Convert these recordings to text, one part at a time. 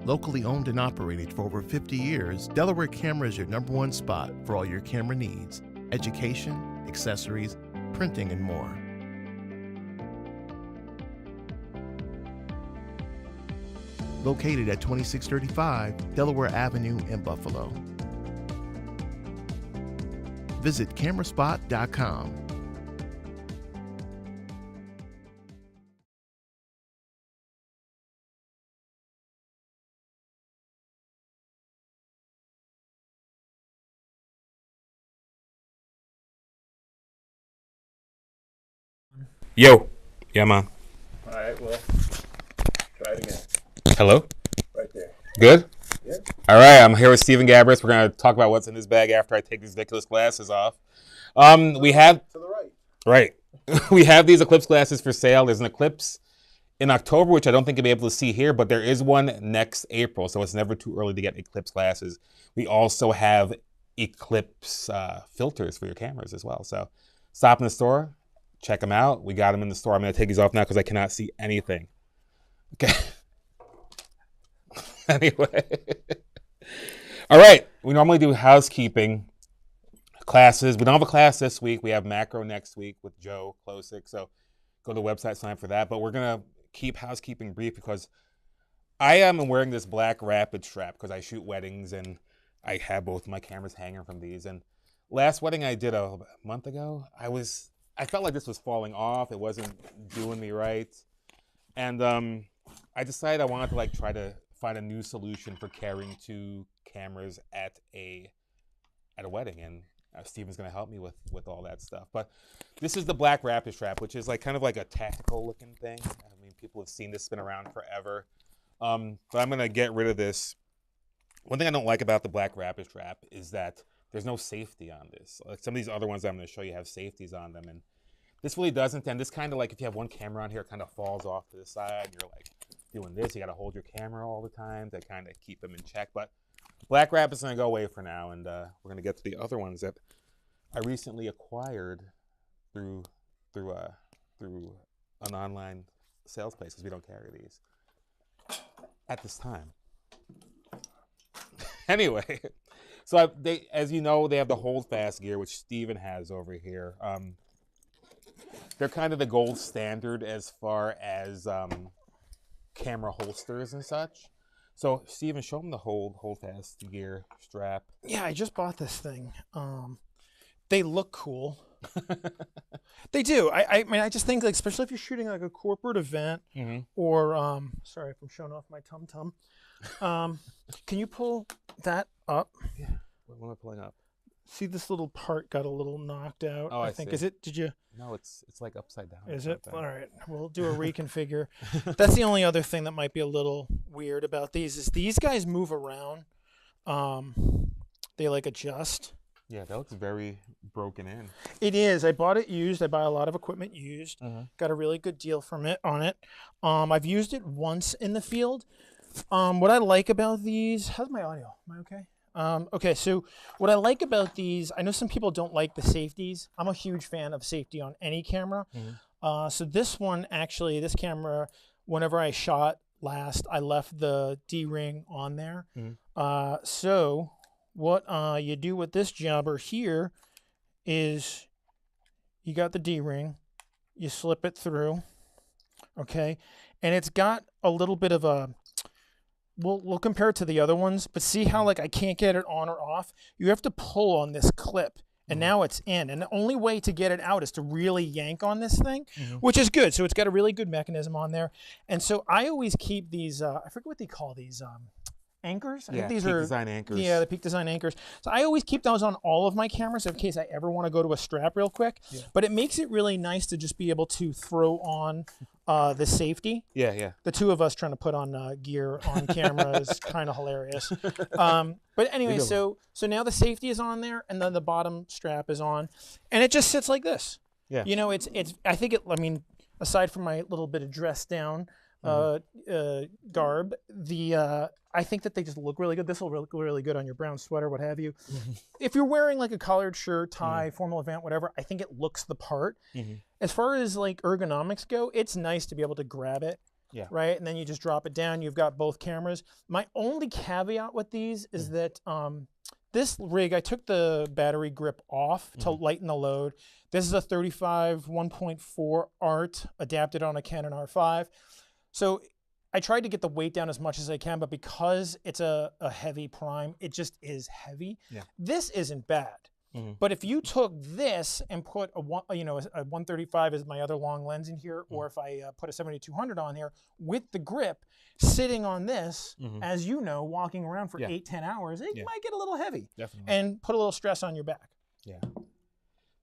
Locally owned and operated for over 50 years, Delaware Camera is your #1 spot for all your camera needs, education, accessories, printing, and more. Located at 2635 Delaware Avenue in Buffalo. Visit cameraspot.com. Yo. Yeah, man. All right, well, try it again. Hello? Right there. Good? Yeah. All right, I'm here with Stephen Gabris. We're going to talk about what's in this bag after I take these ridiculous glasses off. We have... To the right. Right. We have these Eclipse glasses for sale. There's an Eclipse in October, which I don't think you'll be able to see here, but there is one next April, so it's never too early to get Eclipse glasses. We also have Eclipse filters for your cameras as well. So stop in the store. Check them out. We got them in the store. I'm going to take these off now because I cannot see anything. Okay. Anyway. All right. We normally do housekeeping classes. We don't have a class this week. We have macro next week with Joe Klosick. So go to the website, sign up for that. But we're going to keep housekeeping brief because I am wearing this black rapid strap because I shoot weddings and I have both my cameras hanging from these. And last wedding I did a month ago, I felt like this was falling off. It wasn't doing me right. And I decided I wanted to try to find a new solution for carrying two cameras at a wedding. And Stephen's going to help me with all that stuff. But this is the black rapid strap, which is kind of like a tactical looking thing. I mean, people have seen this spin around forever. But I'm going to get rid of this. One thing I don't like about the black rapid strap is that there's no safety on this. Like some of these other ones I'm going to show you have safeties on them, and this really doesn't. And this kind of if you have one camera on here, it kind of falls off to the side. You're doing this. You got to hold your camera all the time to kind of keep them in check. But black rapid's going to go away for now, and we're going to get to the other ones that I recently acquired through an online sales place because we don't carry these at this time. Anyway. So as you know, they have the hold fast gear, which Stephen has over here. They're kind of the gold standard as far as camera holsters and such. So Stephen, show them the hold fast gear strap. Yeah, I just bought this thing. They look cool. They do. I mean, I just think especially if you're shooting a corporate event or sorry if I'm showing off my tum-tum. Can you pull that up? Yeah. What am I pulling up? See, this little part got a little knocked out. Oh, I think. see. Is it? Did you? No, it's upside down. Is it? All right. We'll do a reconfigure. That's the only other thing that might be a little weird about these is these guys move around. They adjust. Yeah, that looks very broken in. It is. I bought it used. I buy a lot of equipment used. Got a really good deal on it. I've used it once in the field. What I like about these, how's my audio? Am I okay? Okay, so what I like about these, I know some people don't like the safeties. I'm a huge fan of safety on any camera. So this camera, whenever I shot last, I left the D-ring on there. So what you do with this jobber here is you got the D-ring, you slip it through, okay? And it's got a little bit of a, we'll compare it to the other ones, but see how I can't get it on or off? You have to pull on this clip, and now it's in. And the only way to get it out is to really yank on this thing, which is good. So it's got a really good mechanism on there. And so I always keep these, I forget what they call these, anchors. I think these are design anchors. Yeah, the Peak Design anchors. So I always keep those on all of my cameras in case I ever want to go to a strap real quick. But it makes it really nice to just be able to throw on the safety. Yeah. The two of us trying to put on gear on camera is kind of hilarious. But anyway, so now the safety is on there, and then the bottom strap is on, and it just sits like this. Yeah. You know, I think I mean, aside from my little bit of dress down garb, I think that they just look really good. This will look really good on your brown sweater, what have you. If you're wearing a collared shirt, tie, formal event, whatever, I think it looks the part. As far as ergonomics go, it's nice to be able to grab it Yeah. Right, and then you just drop it down. You've got both cameras. My only caveat with these is that this rig, I took the battery grip off to lighten the load. This is a 35 1.4 ART adapted on a Canon R5. So I tried to get the weight down as much as I can, but because it's a heavy prime, it just is heavy. Yeah. This isn't bad. But if you took this and put a 135 as my other long lens in here, or if I put a 7200 on here with the grip sitting on this, as you know, walking around for 8-10 hours, it might get a little heavy. Definitely. And put a little stress on your back. Yeah.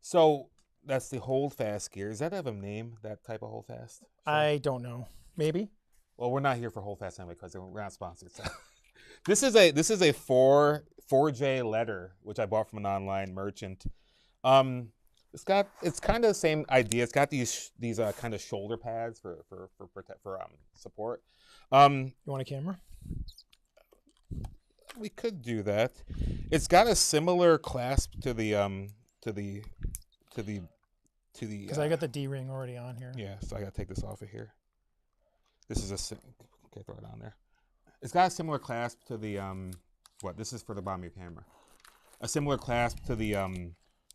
So that's the hold fast gear. Does that have a name, that type of hold fast? I don't know. Maybe. Well, we're not here for hold fast anyway because we're not sponsored. So. This is a 4J letter, which I bought from an online merchant. It's kind of the same idea. It's got these kind of shoulder pads for support. You want a camera? We could do that. It's got a similar clasp to the Because I got the D-ring already on here. Yeah, so I gotta take this off of here. This is okay, throw it on there. It's got a similar clasp to the this is for the bottom of your camera. A similar clasp to the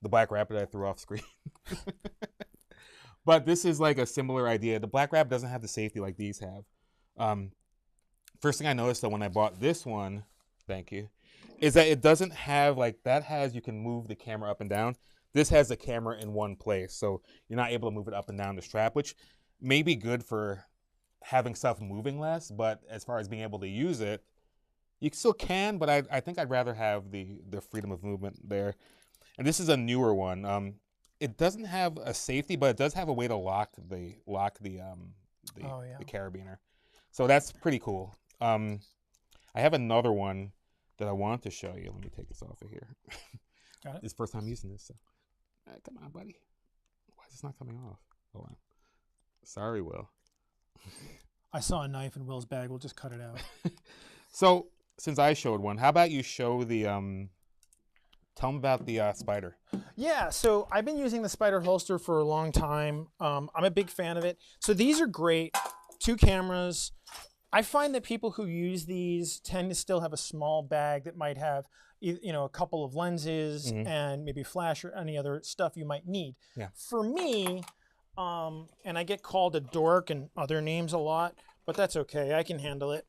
Black Rapid I threw off screen. But this is like a similar idea. The Black Rapid doesn't have the safety like these have. First thing I noticed though when I bought this one, thank you, is that it doesn't have like that has you can move the camera up and down. This has the camera in one place, so you're not able to move it up and down the strap, which may be good for having stuff moving less, but as far as being able to use it, you still can, but I think I'd rather have the freedom of movement there. And this is a newer one. It doesn't have a safety, but it does have a way to lock the carabiner. So that's pretty cool. I have another one that I want to show you. Let me take this off of here. Got it. It's the first time using this. So. Come on, buddy. Why is this not coming off? Hold on. Sorry, Will. I saw a knife in Will's bag. We'll just cut it out. So, since I showed one, how about you show the, tell them about the Spider. Yeah, so I've been using the Spider holster for a long time. I'm a big fan of it. So these are great. 2 cameras. I find that people who use these tend to still have a small bag that might have, a couple of lenses and maybe flash or any other stuff you might need. Yeah. For me, and I get called a dork and other names a lot, but that's okay. I can handle it.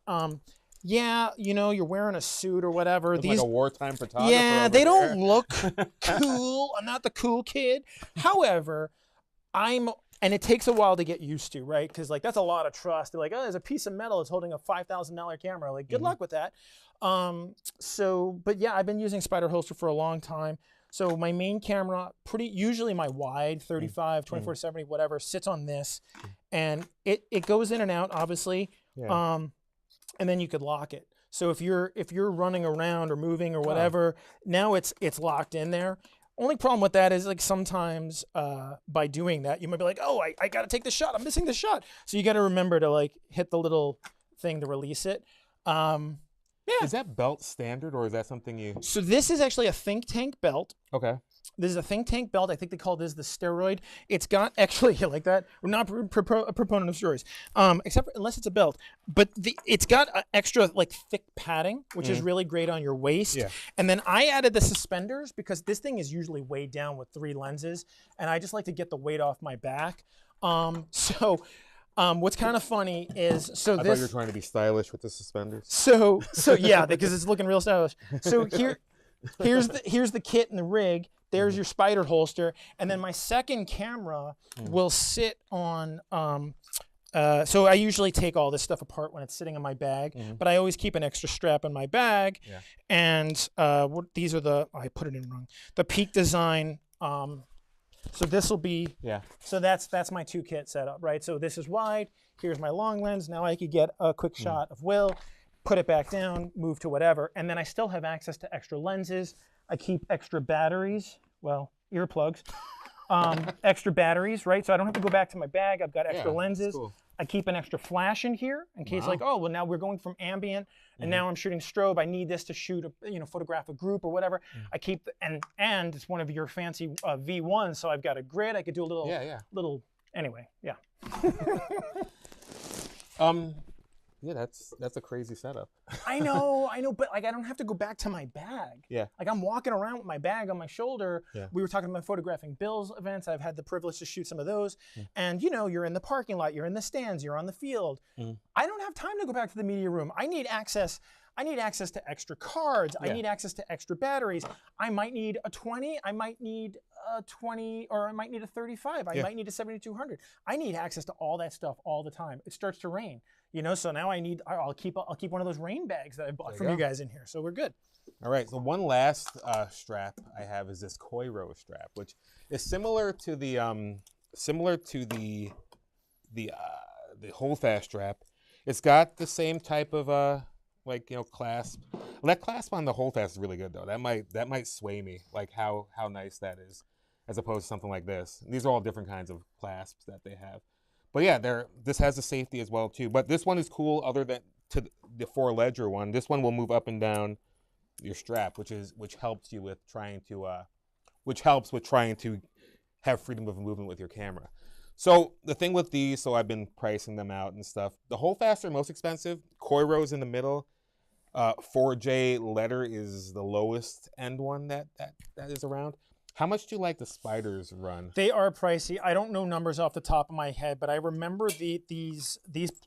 Yeah, you're wearing a suit or whatever. Looks like a wartime photographer. Yeah, they there. don't look cool. I'm not the cool kid. However, and it takes a while to get used to, right? Because that's a lot of trust. They're like, oh, there's a piece of metal that's holding a $5,000 camera. Like, good luck with that. But yeah, I've been using Spider holster for a long time. So my main camera, usually my wide 35, 24-70, whatever, sits on this, and it goes in and out, obviously. Yeah. And then you could lock it. So if you're running around or moving or whatever, now it's locked in there. Only problem with that is sometimes by doing that, you might be like, oh, I got to take the shot. I'm missing the shot. So you got to remember to hit the little thing to release it. Yeah. Is that belt standard or is that something you? So this is actually a Think Tank belt. Okay. This is a Think Tank belt. I think they call this the steroid. It's got actually, you like that? We're not a proponent of steroids, unless it's a belt. But it's got extra thick padding, which is really great on your waist. Yeah. And then I added the suspenders because this thing is usually weighed down with 3 lenses, and I just like to get the weight off my back. What's kind of funny is I thought you were trying to be stylish with the suspenders. So yeah, because it's looking real stylish. So here's the kit and the rig. There's your Spider holster, and then my second camera will sit on. So I usually take all this stuff apart when it's sitting in my bag, but I always keep an extra strap in my bag. Yeah. And these are I put it in wrong. The Peak Design. So this will be. Yeah. So that's my 2 kit setup, right? So this is wide. Here's my long lens. Now I could get a quick shot of Will, put it back down, move to whatever, and then I still have access to extra lenses. I keep extra batteries, earplugs, extra batteries, right? So I don't have to go back to my bag. I've got extra lenses. Cool. I keep an extra flash in here in case now we're going from ambient and now I'm shooting strobe. I need this to shoot photograph a group or whatever. I keep, and it's one of your fancy V1s, so I've got a grid. I could do a little, anyway, yeah. Yeah, that's a crazy setup. I know, but like I don't have to go back to my bag. Yeah. Like I'm walking around with my bag on my shoulder. Yeah. We were talking about photographing Bill's events. I've had the privilege to shoot some of those. And you know, you're in the parking lot, you're in the stands, you're on the field. I don't have time to go back to the media room. I need access to extra cards. Yeah. I need access to extra batteries. I might need a 20. I might need a 20, or I might need a 35. I might need a 7200. I need access to all that stuff all the time. It starts to rain, you know. So now I'll keep one of those rain bags that I bought from you guys in here. So we're good. All right. So one last strap I have is this Coiro strap, which is similar to the holdfast strap. It's got the same type of like, you know, clasp. Well, that clasp on the holdfast is really good though. That might sway me, like how nice that is, as opposed to something like this. And these are all different kinds of clasps that they have. But yeah, this has a safety as well too. But this one is cool. Other than to the 4-ledger one, this one will move up and down your strap, which helps with trying to have freedom of movement with your camera. So the thing with these, so I've been pricing them out and stuff. The holdfast are most expensive. Coiro's in the middle. 4J letter is the lowest end one that is around. How much do you like the Spiders run? They are pricey. I don't know numbers off the top of my head, but I remember these.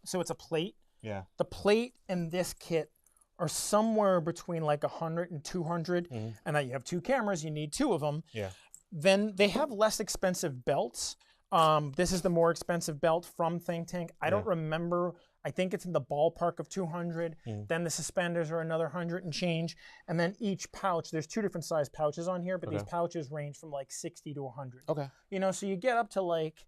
So it's a plate. Yeah. The plate and this kit are somewhere between like 100 and 200. And now you have two cameras. You need two of them. Yeah. Then they have less expensive belts. This is the more expensive belt from Think Tank. I don't remember. I think it's in the ballpark of 200. Then the suspenders are another 100 and change. And then each pouch, there's two different size pouches on here, but these pouches range from like 60 to 100. Okay. You know, so you get up to like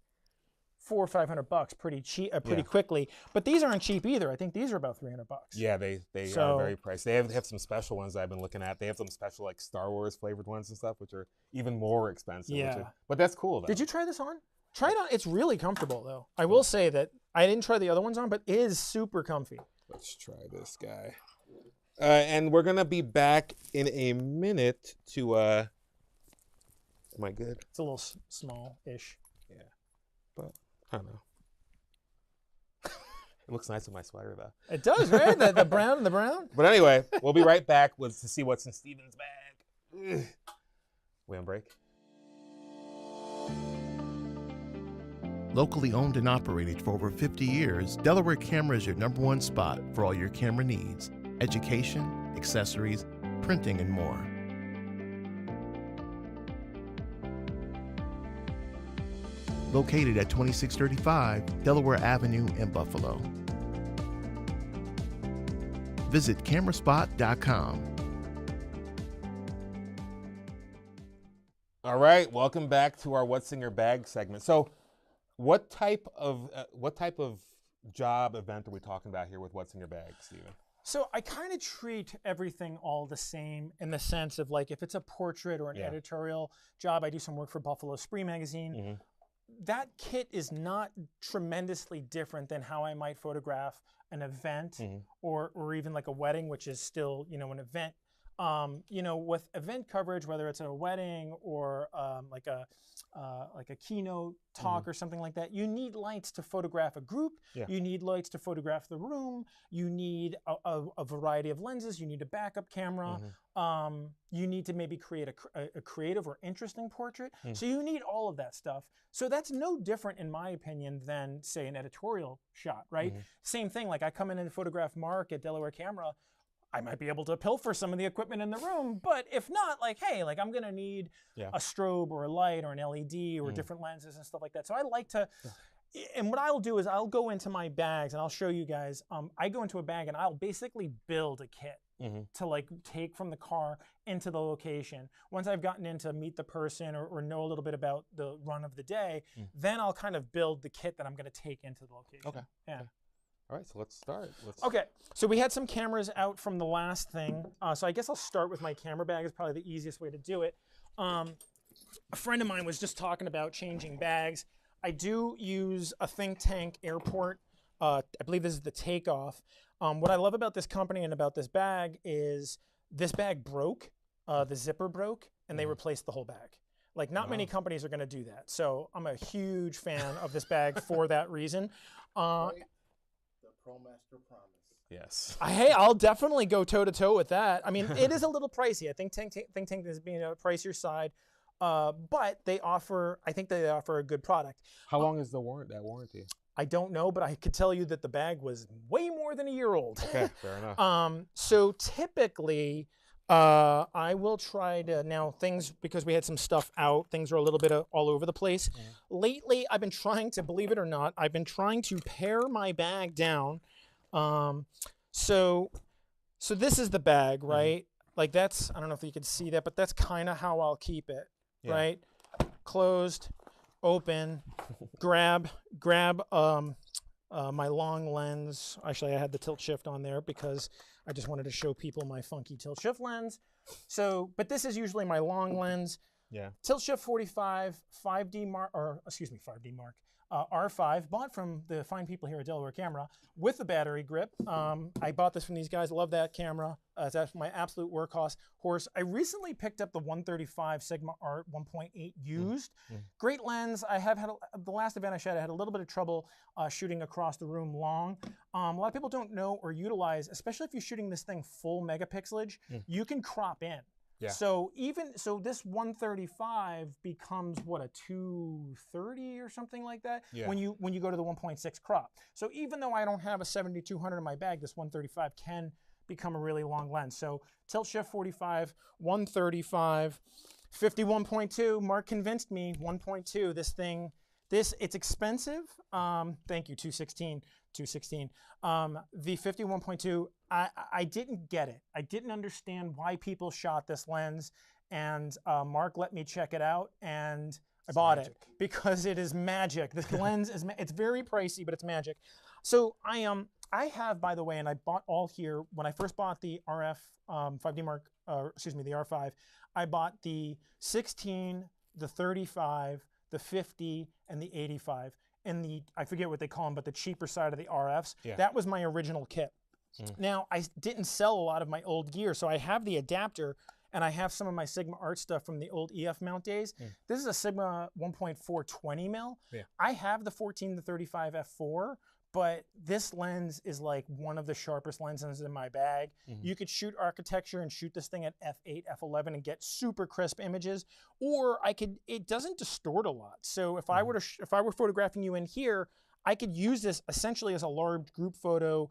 $400 or $500 pretty cheap, pretty quickly. But these aren't cheap either. I think these are about $300. Yeah, they are very pricey. They have some special ones I've been looking at. They have some special like Star Wars flavored ones and stuff, which are even more expensive. Yeah. But that's cool though. Did you try this on? Try it on. It's really comfortable though. I will say that I didn't try the other ones on, but it is super comfy. Let's try this guy. And we're gonna be back in a minute to. Am I good? It's a little small-ish. Yeah, but I don't know. It looks nice with my sweater though. It does, right? the brown and the brown. But anyway, we'll be right back to see what's in Stephen's bag. We on break? Locally owned and operated for over 50 years, Delaware Camera is your #1 spot for all your camera needs: education, accessories, printing, and more. Located at 2635 Delaware Avenue in Buffalo. Visit cameraspot.com. All right, welcome back to our What's in Your Bag segment. So, what type of job event are we talking about here with What's in Your Bag, Stephen? So I kind of treat everything all the same in the sense of like if it's a portrait or an editorial job, I do some work for Buffalo Spree magazine. That kit is not tremendously different than how I might photograph an event or even like a wedding, which is still, you know, an event. You know, with event coverage, whether it's a wedding or like a keynote talk or something like that, you need lights to photograph a group. You need lights to photograph the room. You need a variety of lenses. You need a backup camera. You need to maybe create a creative or interesting portrait. So you need all of that stuff. So that's no different, in my opinion, than say an editorial shot, right? Same thing. Like I come in and photograph Mark at Delaware Camera. I might be able to pilfer some of the equipment in the room, but if not, like, hey, like I'm gonna need a strobe or a light or an LED or different lenses and stuff like that. So I like to, and what I'll do is I'll go into my bags and I'll show you guys. I go into a bag and I'll basically build a kit to like take from the car into the location. Once I've gotten in to meet the person or know a little bit about the run of the day, then I'll kind of build the kit that I'm gonna take into the location. Okay. Yeah. Okay. All right, so let's start. Okay, so we had some cameras out from the last thing. So I guess I'll start with my camera bag. It's probably the easiest way to do it. A friend of mine was just talking about changing bags. I do use a Think Tank Airport. I believe this is the Takeoff. What I love about this company and about this bag is this bag broke, the zipper broke, and they replaced the whole bag. Like not many companies are gonna do that. So I'm a huge fan of this bag for that reason. ProMaster promise. Yes. Hey, I'll definitely go toe to toe with that. I mean, it is a little pricey. I think Think Tank is being a pricier side, but I think they offer a good product. How long is that warranty? I don't know, but I could tell you that the bag was way more than a year old. Okay, fair enough. So typically, I will try to now because we had some stuff out. Things are a little bit all over the place. Lately, I've been trying to, believe it or not, to pare my bag down. So this is the bag, right? Like that's, I don't know if you can see that, but that's kind of how I'll keep it, right? Closed, open, grab my long lens. Actually, I had the tilt shift on there because I just wanted to show people my funky tilt shift lens. So, but this is usually my long lens. Yeah. Tilt shift 45, 5D Mark, R5, bought from the fine people here at Delaware Camera with the battery grip. I bought this from these guys. Love that camera. That's my absolute workhorse. I recently picked up the 135 Sigma Art 1.8 used. Great lens. I have had the last event I shot, I had a little bit of trouble shooting across the room long. A lot of people don't know or utilize, especially if you're shooting this thing full megapixelage, you can crop in. Yeah. So this 135 becomes what, a 230 or something like that when you go to the 1.6 crop. So even though I don't have a 7200 in my bag, this 135 can become a really long lens. So tilt shift 45, 135, 51.2. Mark convinced me 1.2. It's expensive. Thank you, 216. The 51.2, I didn't get it. I didn't understand why people shot this lens, and Mark let me check it out, and I bought it because it is magic. This lens it's very pricey, but it's magic. So I have, by the way, and I bought all here when I first bought the RF 5D Mark, the R5. I bought the 16, the 35, the 50, and the 85. And I forget what they call them, but the cheaper side of the RFs. Yeah. That was my original kit. Now, I didn't sell a lot of my old gear, so I have the adapter, and I have some of my Sigma Art stuff from the old EF mount days. This is a Sigma 1.4 20 mil. Yeah. I have the 14 to 35 f4, but this lens is like one of the sharpest lenses in my bag. You could shoot architecture and shoot this thing at f8, f11 and get super crisp images, or it doesn't distort a lot. So if I were photographing you in here, I could use this essentially as a large group photo.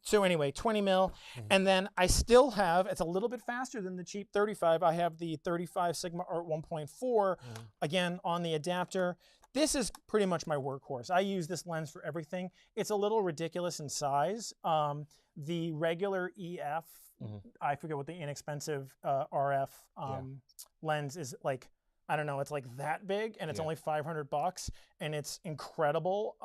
So anyway, 20 mil. And then I still have, it's a little bit faster than the cheap 35. I have the 35 Sigma Art 1.4, again, on the adapter. This is pretty much my workhorse. I use this lens for everything. It's a little ridiculous in size. The regular EF, I forget what the inexpensive RF lens is like. I don't know, it's like that big, and it's only $500, and it's incredible.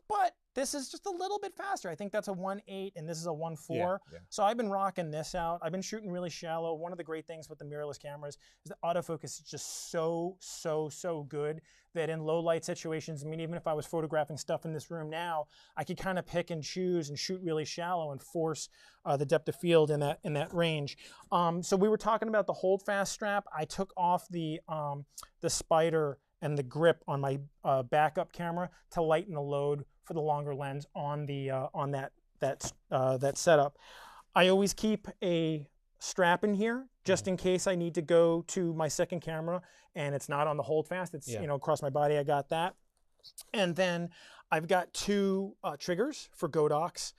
But this is just a little bit faster. I think that's a 1.8, and this is a 1.4. So I've been rocking this out. I've been shooting really shallow. One of the great things with the mirrorless cameras is the autofocus is just so good that in low light situations, I mean, even if I was photographing stuff in this room now, I could kind of pick and choose and shoot really shallow and force the depth of field in that range. So we were talking about the hold fast strap. I took off the spider and the grip on my backup camera to lighten the load for the longer lens on that setup. I always keep a strap in here just in case I need to go to my second camera and it's not on the hold fast. It's across my body. I got that, and then I've got two triggers for Godox.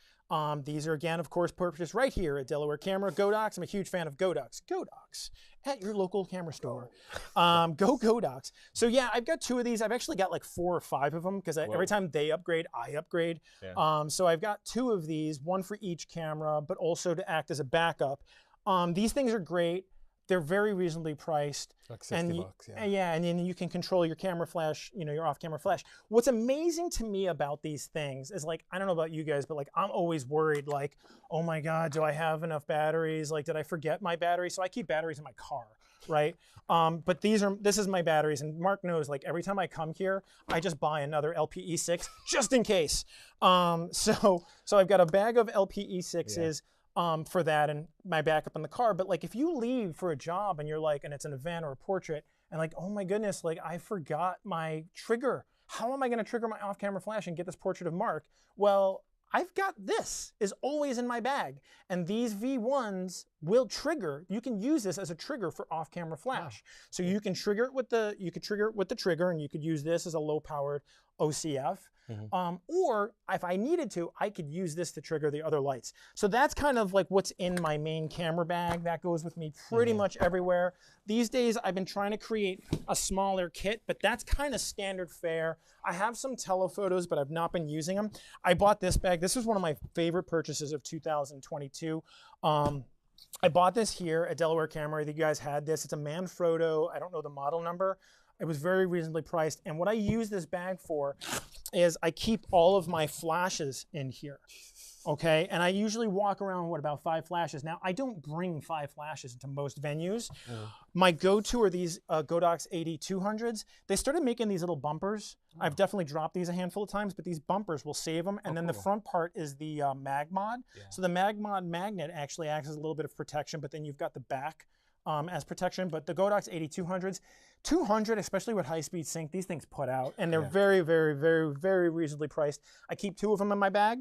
These are, again, of course, purchased right here at Delaware Camera. Godox, I'm a huge fan of Godox. Godox, at your local camera store. Go Godox. So yeah, I've got two of these. I've actually got like 4 or 5 of them because every time they upgrade, I upgrade. So I've got 2 of these, one for each camera, but also to act as a backup. These things are great. They're very reasonably priced. Like $60, and then you can control your camera flash, your off-camera flash. What's amazing to me about these things is, like, I don't know about you guys, but like I'm always worried, like, oh my God, do I have enough batteries? Like, did I forget my battery? So I keep batteries in my car, right? But this is my batteries, and Mark knows, like, every time I come here, I just buy another LPE6 just in case. So I've got a bag of LPE6s. For that and my backup in the car. But like if you leave for a job and you're like, and it's an event or a portrait, and like, oh my goodness, like I forgot my trigger. How am I going to trigger my off-camera flash and get this portrait of Mark? Well, I've got this is always in my bag, and these V1s will trigger. You can use this as a trigger for off-camera flash. Wow. So you can trigger it with the trigger, and you could use this as a low-powered OCF. Or if I needed to, I could use this to trigger the other lights. So that's kind of like what's in my main camera bag. That goes with me pretty much everywhere. These days, I've been trying to create a smaller kit, but that's kind of standard fare. I have some telephotos, but I've not been using them. I bought this bag. This was one of my favorite purchases of 2022. I bought this here at Delaware Camera. I think you guys had this. It's a Manfrotto. I don't know the model number. It was very reasonably priced. And what I use this bag for is I keep all of my flashes in here. Okay, and I usually walk around with about 5 flashes. Now, I don't bring 5 flashes into most venues. My go-to are these Godox 8200s. They started making these little bumpers. I've definitely dropped these a handful of times, but these bumpers will save them. And then the front part is the MagMod. So the MagMod magnet actually acts as a little bit of protection, but then you've got the back as protection. But the Godox 8200s, 200, especially with high-speed sync, these things put out, and they're very, very, very, very reasonably priced. I keep 2 of them in my bag.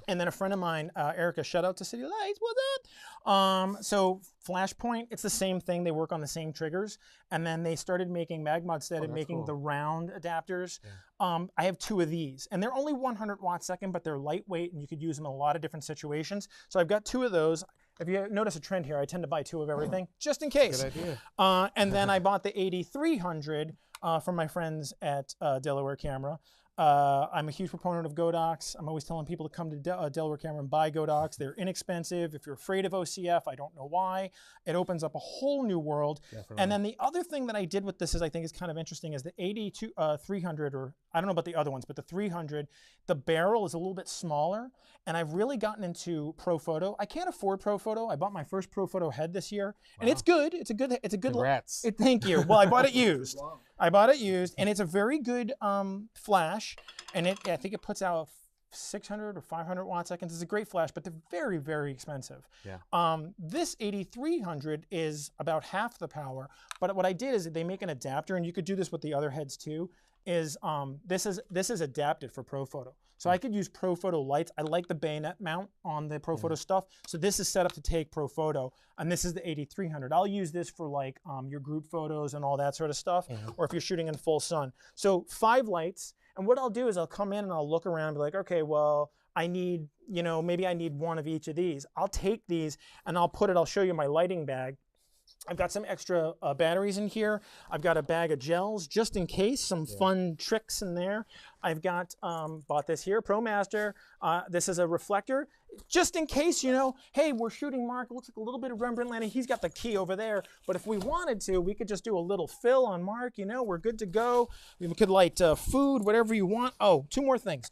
And then a friend of mine, Erica, shout out to City Lights, what's up? So Flashpoint, it's the same thing. They work on the same triggers. And then they started making, MagMod started making the round adapters. I have 2 of these. And they're only 100 watt second, but they're lightweight, and you could use them in a lot of different situations. So I've got 2 of those. If you notice a trend here, I tend to buy 2 of everything, just in case. Good idea. And then I bought the 8300 from my friends at Delaware Camera. I'm a huge proponent of Godox. I'm always telling people to come to Delaware Camera and buy Godox. They're inexpensive. If you're afraid of OCF, I don't know why. It opens up a whole new world. Definitely. And then the other thing that I did with this I think is kind of interesting is the 300, or I don't know about the other ones, but the 300, the barrel is a little bit smaller. And I've really gotten into Pro Photo. I can't afford Pro Photo. I bought my first Pro Photo head this year, and it's good. It's a good. Congrats. Thank you. Well, I bought it used. I bought it used, and it's a very good flash, and I think it puts out 600 or 500 watt seconds. It's a great flash, but they're very, very expensive. This 8300 is about half the power, but what I did is they make an adapter, and you could do this with the other heads too, is this is adapted for Pro Photo. So I could use Pro Photo lights. I like the bayonet mount on the Pro Photo stuff. So this is set up to take Pro Photo, and this is the 8300. I'll use this for like your group photos and all that sort of stuff, or if you're shooting in full sun. So 5 lights, and what I'll do is I'll come in and I'll look around and be like, okay, well, I need, maybe I need 1 of each of these. I'll take these and I'll show you my lighting bag. I've got some extra batteries in here. I've got a bag of gels just in case, some fun tricks in there. I've got, bought this here, ProMaster. This is a reflector, just in case, hey, we're shooting Mark. It looks like a little bit of Rembrandt landing. He's got the key over there. But if we wanted to, we could just do a little fill on Mark. We're good to go. We could light food, whatever you want. Oh, 2 more things.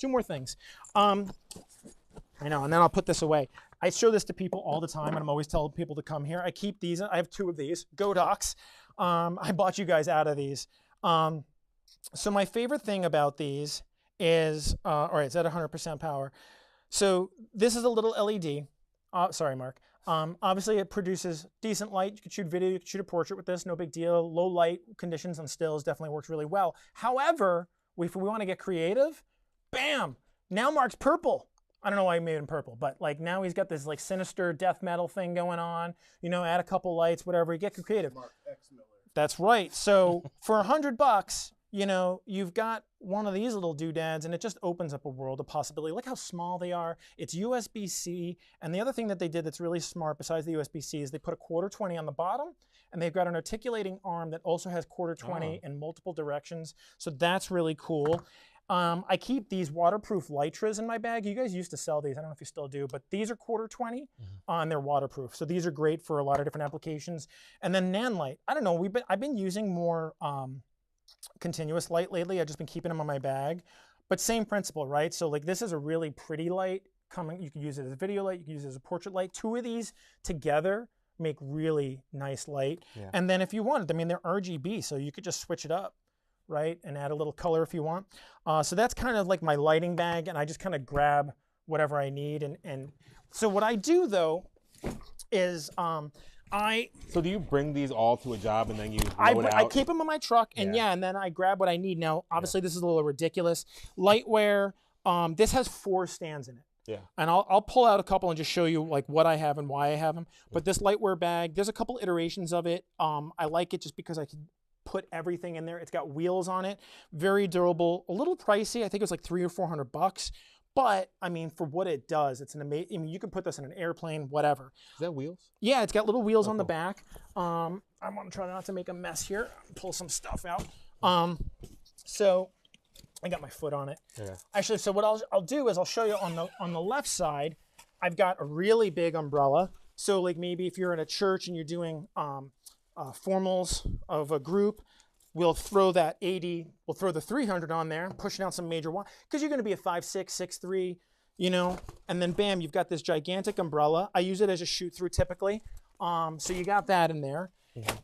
I know, and then I'll put this away. I show this to people all the time, and I'm always telling people to come here. I keep these. I have 2 of these, Godox. I bought you guys out of these. So my favorite thing about these is, all right, it's at 100% power. So this is a little LED. Sorry, Mark. Obviously, it produces decent light. You could shoot video, you could shoot a portrait with this, no big deal. Low light conditions on stills definitely works really well. However, if we want to get creative, bam, now Mark's purple. I don't know why I made him purple, but like now he's got this like sinister death metal thing going on, add a couple lights, whatever, you get creative. Mark X Miller. That's right. So for $100, you've got one of these little doodads, and it just opens up a world of possibility. Look how small they are. It's USB-C, and the other thing that they did that's really smart besides the USB-C is they put a 1/4-20 on the bottom, and they've got an articulating arm that also has 1/4-20 in multiple directions. So that's really cool. I keep these waterproof Lytras in my bag. You guys used to sell these. I don't know if you still do, but these are 1/4-20 and they're waterproof. So these are great for a lot of different applications. And then Nanlite. I don't know. I've been using more continuous light lately. I've just been keeping them on my bag, but same principle, right? So like this is a really pretty light coming. You can use it as a video light. You can use it as a portrait light. 2 of these together make really nice light. And then if you wanted, they're RGB, so you could just switch it up, right? And add a little color if you want. So that's kind of like my lighting bag, and I just kind of grab whatever I need. And so what I do though is So do you bring these all to a job and then you load out? I keep them in my truck, and and then I grab what I need. Now, obviously this is a little ridiculous. Lightwear, this has 4 stands in it. Yeah. And I'll pull out a couple and just show you like what I have and why I have them. But this lightweight bag, there's a couple iterations of it. I like it just because I can put everything in there. It's got wheels on it, very durable, a little pricey. I think it was like $300 or $400. But I mean, for what it does, it's an amazing. I mean, you can put this in an airplane, whatever. Is that wheels? Yeah, it's got little wheels on the back. I want to try not to make a mess here. Pull some stuff out. So I got my foot on it. Yeah. Actually, so what I'll do is I'll show you on the left side. I've got a really big umbrella. So like maybe if you're in a church and you're doing formals of a group, we'll throw that 80, we'll throw the 300 on there, pushing out some major one, because you're going to be a 5'6", 6'3", you know, and then bam, you've got this gigantic umbrella. I use it as a shoot through typically. So you got that in there. Mm-hmm.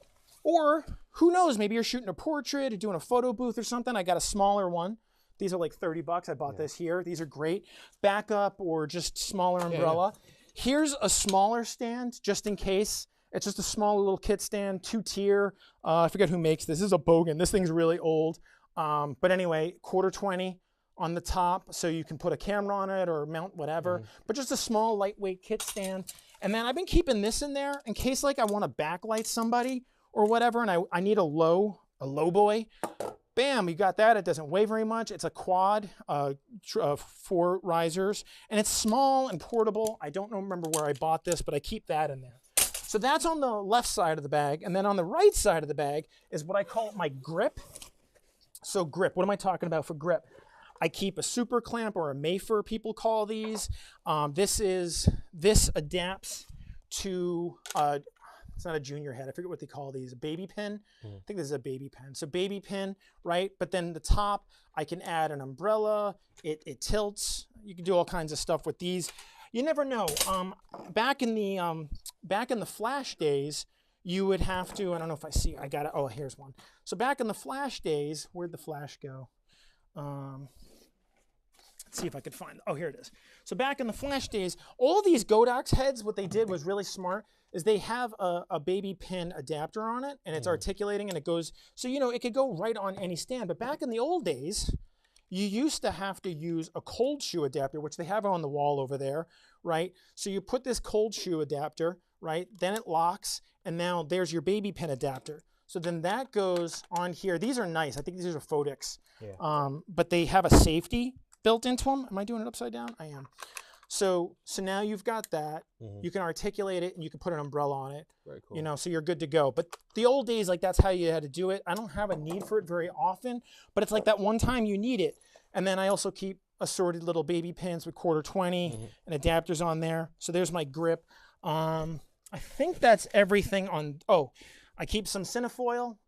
Or who knows, maybe you're shooting a portrait or doing a photo booth or something. I got a smaller one. These are like $30. I bought this here. These are great. Backup or just smaller umbrella. Yeah. Here's a smaller stand just in case. It's just a small little kit stand, 2-tier. I forget who makes this. This is a Bogan. This thing's really old. But anyway, $1/4 on the top, so you can put a camera on it or mount whatever. Mm-hmm. But just a small, lightweight kit stand. And then I've been keeping this in there in case like I want to backlight somebody or whatever, and I need a low boy. Bam, you got that. It doesn't weigh very much. It's a quad, 4 risers, and it's small and portable. I don't remember where I bought this, but I keep that in there. So that's on the left side of the bag. And then on the right side of the bag is what I call my grip. So grip, what am I talking about for grip? I keep a super clamp or a Mayfer, people call these. This adapts to, it's not a junior head, I forget what they call these, a baby pin. I think this is a baby pin. So baby pin, right? But then the top, I can add an umbrella, it tilts. You can do all kinds of stuff with these. You never know. Back in the flash days, you would have to, I don't know if I see, I got it, oh, here's one. So back in the flash days, where'd the flash go? Let's see if I could find, oh, here it is. So back in the flash days, all these Godox heads, what they did was really smart, is they have a baby pin adapter on it, and it's articulating, and it goes, so, you know, it could go right on any stand. But back in the old days, you used to have to use a cold shoe adapter, which they have on the wall over there, right? So you put this cold shoe adapter, right? Then it locks, and now there's your baby pin adapter. So then that goes on here. These are nice. I think these are Fodix. Yeah. But they have a safety built into them. Am I doing it upside down? I am. So now you've got that. You can articulate it, and you can put an umbrella on it. Very cool. You know, so you're good to go. But the old days, like that's how you had to do it. I don't have a need for it very often, but it's like that one time you need it. And then I also keep assorted little baby pins with $1/20 and adapters on there. So there's my grip. I think that's everything on. Oh, I keep some cinefoil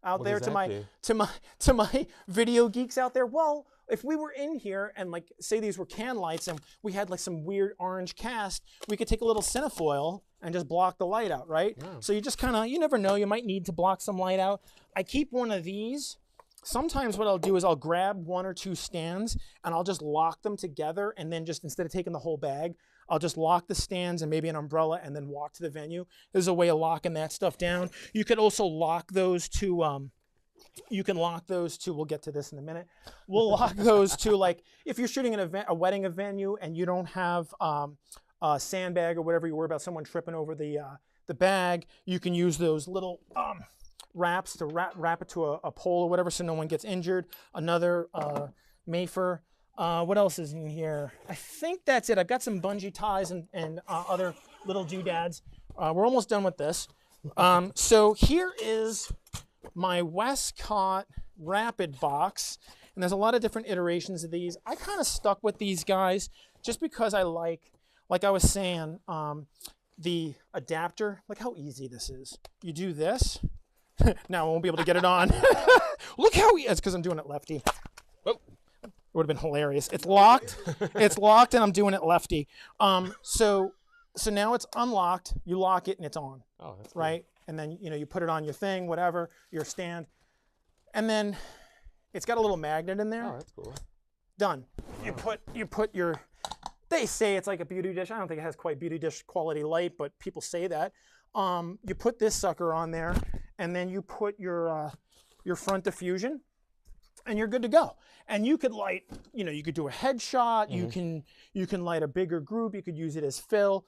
out there to my video geeks out there. Well, if we were in here and like say these were can lights and we had like some weird orange cast, we could take a little cinefoil and just block the light out, right? Yeah. So you just kind of, you never know, you might need to block some light out. I keep one of these. Sometimes what I'll do is I'll grab 1 or 2 stands and I'll just lock them together, and then just instead of taking the whole bag, I'll just lock the stands and maybe an umbrella and then walk to the venue. There's a way of locking that stuff down. You could also lock those to, we'll get to this in a minute. We'll lock those to, like, if you're shooting an event, a wedding venue, and you don't have a sandbag or whatever, you worry about someone tripping over the bag, you can use those little wraps to wrap it to a pole or whatever so no one gets injured. Another Mayfer. What else is in here? I think that's it. I've got some bungee ties and other little doodads. We're almost done with this. So here is my Westcott Rapid box, and there's a lot of different iterations of these. I kind of stuck with these guys just because I like I was saying, the adapter. Look how easy this is. You do this. Now I won't be able to get it on. Look how it's because I'm doing it lefty. Oh, it would have been hilarious. It's locked. It's locked, and I'm doing it lefty. So now it's unlocked. You lock it, and it's on. Oh, that's right. Cool. And then you put it on your thing, whatever, your stand, and then it's got a little magnet in there. Oh, that's cool. Done. You put your. They say it's like a beauty dish. I don't think it has quite beauty dish quality light, but people say that. You put this sucker on there, and then you put your front diffusion, and you're good to go. And you could light, you could do a headshot. You can light a bigger group. You could use it as fill.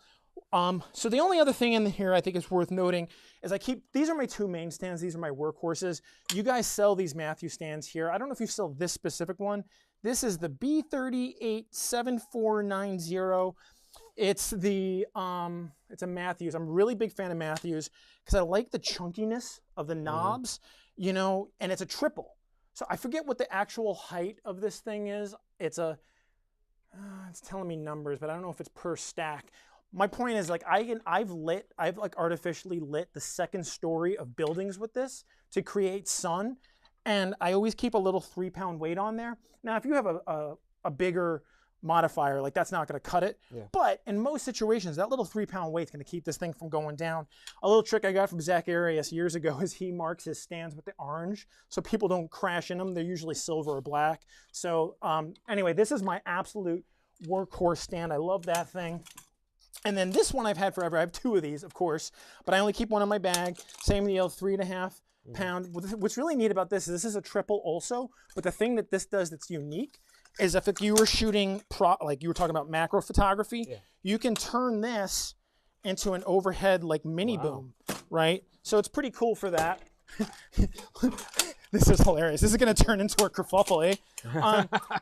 So the only other thing in here I think is worth noting is these are my two main stands. These are my workhorses. You guys sell these Matthew stands here. I don't know if you sell this specific one. This is the B387490. It's it's a Matthews. I'm a really big fan of Matthews because I like the chunkiness of the knobs, and it's a triple. So I forget what the actual height of this thing is. It's telling me numbers, but I don't know if it's per stack. My point is I've artificially lit the second story of buildings with this to create sun, and I always keep a little 3-pound weight on there. Now, if you have a bigger modifier, that's not going to cut it. Yeah. But in most situations, that little 3-pound weight is going to keep this thing from going down. A little trick I got from Zach Arias years ago is he marks his stands with the orange so people don't crash in them. They're usually silver or black. So anyway, this is my absolute workhorse stand. I love that thing. And then this one I've had forever. I have 2 of these, of course, but I only keep one in my bag. Same deal, 3.5 pound. What's really neat about this is a triple also, but the thing that this does that's unique is if you were shooting, like you were talking about macro photography, you can turn this into an overhead mini boom, right? So it's pretty cool for that. This is hilarious. This is going to turn into a kerfuffle, eh?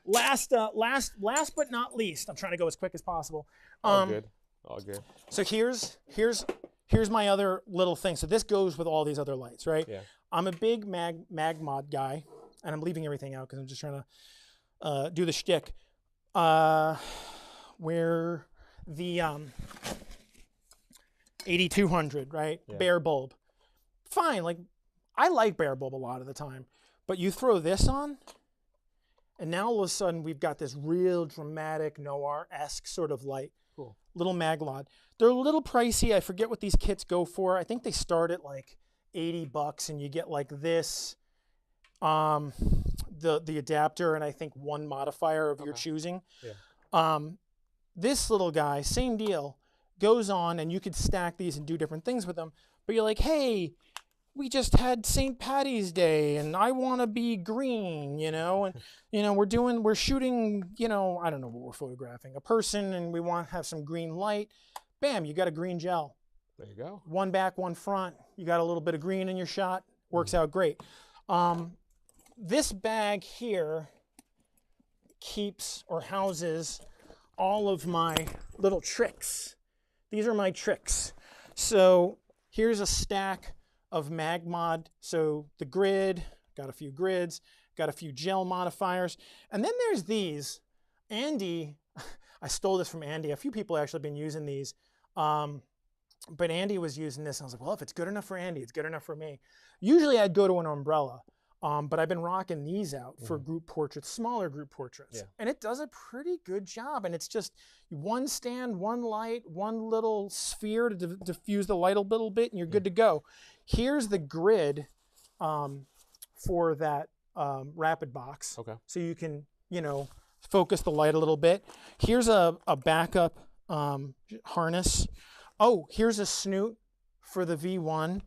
Last but not least, I'm trying to go as quick as possible. All good. So here's my other little thing. So this goes with all these other lights, right? Yeah. I'm a big mag mod guy, and I'm leaving everything out because I'm just trying to do the shtick. Where the 8200, right? Yeah. Bare bulb. Fine, I like bare bulb a lot of the time, but you throw this on, and now all of a sudden we've got this real dramatic noir-esque sort of light. Cool. Little maglod. They're a little pricey. I forget what these kits go for. I think they start at $80, and you get this, the adapter, and I think one modifier of your choosing. Yeah. This little guy, same deal, goes on, and you could stack these and do different things with them. But you're like, hey, we just had St. Patty's Day, and I want to be green, and we're shooting, I don't know what we're photographing, a person, and we want to have some green light. Bam, you got a green gel. There you go. One back, one front. You got a little bit of green in your shot. Works out great. This bag here keeps or houses all of my little tricks. These are my tricks. So here's a stack of mag mod. So the grid, got a few grids, got a few gel modifiers. And then there's these. Andy, I stole this from Andy. A few people actually have been using these. But Andy was using this. And I was like, well, if it's good enough for Andy, it's good enough for me. Usually I'd go to an umbrella. But I've been rocking these out for group portraits, smaller group portraits. Yeah. And it does a pretty good job. And it's just one stand, one light, one little sphere to diffuse the light a little bit, and you're good to go. Here's the grid for that rapid box. Okay. So you can, focus the light a little bit. Here's a backup harness. Oh, here's a snoot for the V1.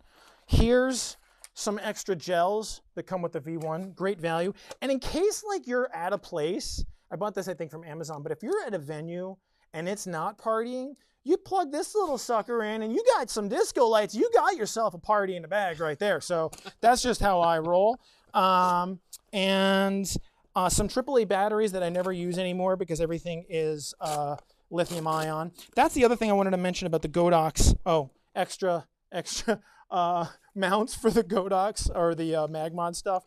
Here's some extra gels that come with the V1, great value. And in case you're at a place, I bought this I think from Amazon, but if you're at a venue and it's not partying, you plug this little sucker in and you got some disco lights, you got yourself a party in a bag right there. So that's just how I roll. And some AAA batteries that I never use anymore because everything is lithium ion. That's the other thing I wanted to mention about the Godox. Oh, extra mounts for the Godox or the Magmod stuff.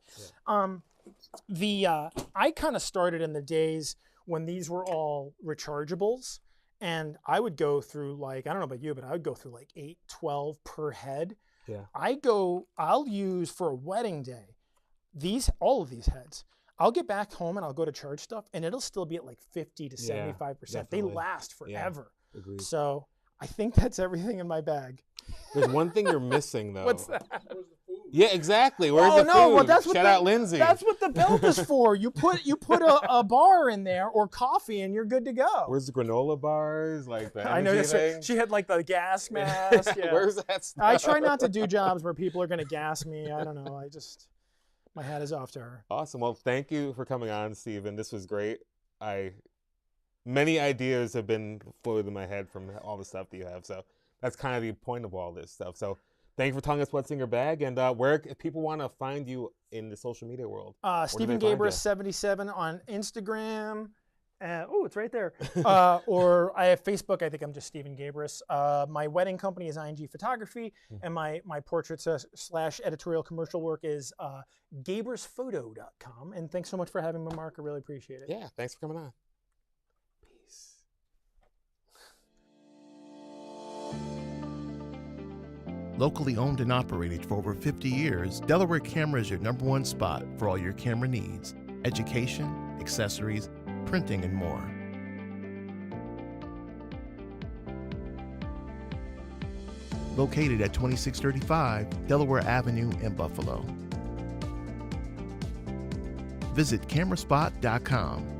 Yeah. I kind of started in the days when these were all rechargeables, and I would go through I don't know about you, but I would go through 8, 12 per head. Yeah. I'll use for a wedding day, all of these heads. I'll get back home and I'll go to charge stuff and it'll still be at 50 to 75%. Definitely. They last forever. Yeah. Agreed. So I think that's everything in my bag. There's one thing you're missing, though. What's that? Where's the food? Yeah, exactly. Where's the food? Well, that's what Shout out Lindsay. That's what the belt is for. You put a bar in there or coffee, and you're good to go. Where's the granola bars? I know she had the gas mask. Yeah. Where's that stuff? I try not to do jobs where people are going to gas me. I don't know. My hat is off to her. Awesome. Well, thank you for coming on, Stephen. This was great. Many ideas have been floated in my head from all the stuff that you have. So that's kind of the point of all this stuff. So thank you for telling us what's in your bag, and where if people want to find you in the social media world. Stephen Gabris 77 on Instagram. Oh, it's right there. Or I have Facebook. I think I'm just Stephen Gabris. My wedding company is ING Photography, and my portraits / editorial commercial work is GabrisPhoto.com. And thanks so much for having me, Mark. I really appreciate it. Yeah, thanks for coming on. Peace. Locally owned and operated for over 50 years, Delaware Camera is your #1 spot for all your camera needs: education, accessories, printing, and more. Located at 2635 Delaware Avenue in Buffalo. Visit cameraspot.com.